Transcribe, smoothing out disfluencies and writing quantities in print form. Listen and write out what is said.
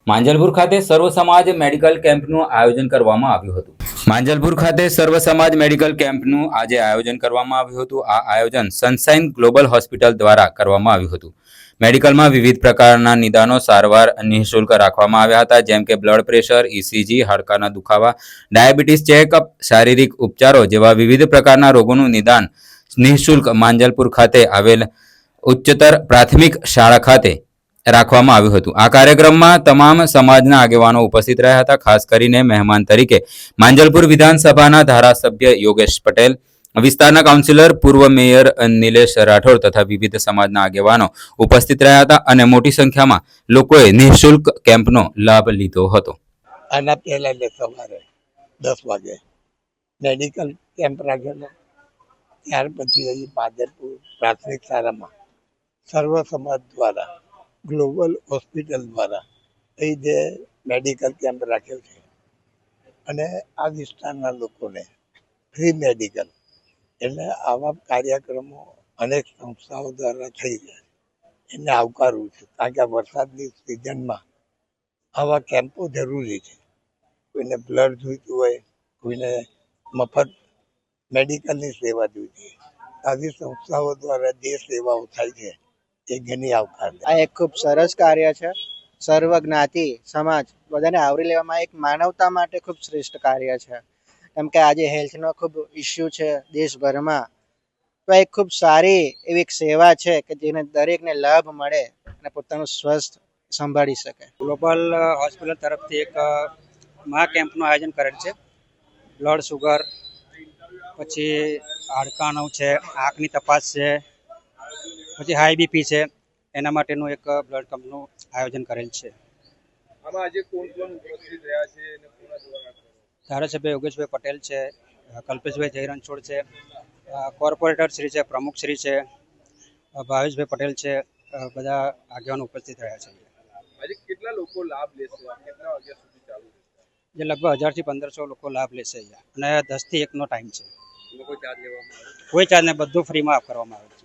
માંજલપુર ખાતે સર્વ સમાજ મેડિકલ કેમ્પનું આયોજન કરવામાં આવ્યું હતું. માંજલપુર ખાતે સર્વ સમાજ મેડિકલ કેમ્પનું આજે આયોજન કરવામાં આવ્યું હતું. આ આયોજન સનશાઇન ગ્લોબલ હોસ્પિટલ દ્વારા કરવામાં આવ્યું હતું. મેડિકલમાં વિવિધ પ્રકારના નિદાનો સારવાર નિઃશુલ્ક રાખવામાં આવ્યા હતા, જેમ કે બ્લડ પ્રેશર, ઇસીજી, હાડકાના દુખાવા, ડાયાબિટીસ ચેકઅપ, શારીરિક ઉપચારો જેવા વિવિધ પ્રકારના રોગોનું નિદાન નિઃશુલ્ક માંજલપુર ખાતે આવેલ ઉચ્ચતર પ્રાથમિક શાળા ખાતે રાખવામાં આવ્યું હતું. આ કાર્યક્રમમાં તમામ સમાજના આગેવાનો ઉપસ્થિત રહ્યા હતા. ખાસ કરીને મહેમાન તરીકે માંજલપુર વિધાનસભાના ધારાસભ્ય યોગેશ પટેલ, વિસ્તારના કાઉન્સિલર, પૂર્વ મેયર નિલેશ રાઠોડ તથા વિવિધ સમાજના આગેવાનો ઉપસ્થિત રહ્યા હતા અને મોટી સંખ્યામાં લોકોએ નિઃશુલ્ક કેમ્પનો લાભ લીધો હતો. આના પહેલા સવારે 10 વાગે મેડિકલ કેમ્પ રાખેલો. ત્યાર પછી અહીં માંજલપુર પ્રાથમિક શાળામાં સર્વ સમાજ દ્વારા ગ્લોબલ હોસ્પિટલ દ્વારા અહીં જે મેડિકલ કેમ્પ રાખેલ છે અને આ વિસ્તારના લોકોને ફ્રી મેડિકલ, એટલે આવા કાર્યક્રમો અનેક સંસ્થાઓ દ્વારા થઈ રહ્યા છે. એને આવકારવું છે, કારણ કે વરસાદની સિઝનમાં આવા કેમ્પો જરૂરી છે. કોઈને બ્લડ જોઈતું હોય, કોઈને મફત મેડિકલની સેવા જોઈતી હોય, આવી સંસ્થાઓ દ્વારા જે સેવાઓ થાય છે એ ઘણી આવકાર. આ એક ખૂબ સરસ કાર્ય છે. સર્વ જ્ઞાતિ સમાજ બધાને આવરી લેવામાં એક માનવતા માટે ખૂબ શ્રેષ્ઠ કાર્ય છે. કેમ કે આજે હેલ્થનો ખૂબ ઇસ્યુ છે દેશભરમાં, તો એક ખૂબ સારી એવી એક સેવા છે કે જેને દરેકને લાભ મળે અને પોતાનું સ્વસ્થ સંભાળી શકે. ગ્લોબલ હોસ્પિટલ તરફથી એક મહા કેમ્પનું આયોજન કરેલ છે. બ્લડ સુગર, પછી હાડકાનું છે, આંખની તપાસ છે, પછી હાઈ બીપી છે, એના માટેનું એક બ્લડ કેમ્પનું આયોજન કરેલ છે. આમાં આજે કોણ કોણ ઉપસ્થિત રહ્યા છે અને કોના દ્વારા? ધારાસભ્ય યોગેશભાઈ પટેલ છે, કલ્પેશભાઈ જયરણછોડ છે, કોર્પોરેટર શ્રી છે, પ્રમુખ શ્રી છે, ભાવેશભાઈ પટેલ છે, બધા આગેવાનો ઉપસ્થિત રહ્યા છે. આજે કેટલા લોકો લાભ લેશે? કેટલા વાગ્યા સુધી ચાલુ રહેશે? જે લગભગ 1000 થી 1500 લોકો લાભ લેશે અહીંયા, અને 10 થી 1નો ટાઈમ છે. કોઈ ચાર્જ લેવામાં આવે? કોઈ ચાર્જ નહીં, બધું ફ્રીમાં કરવામાં આવે.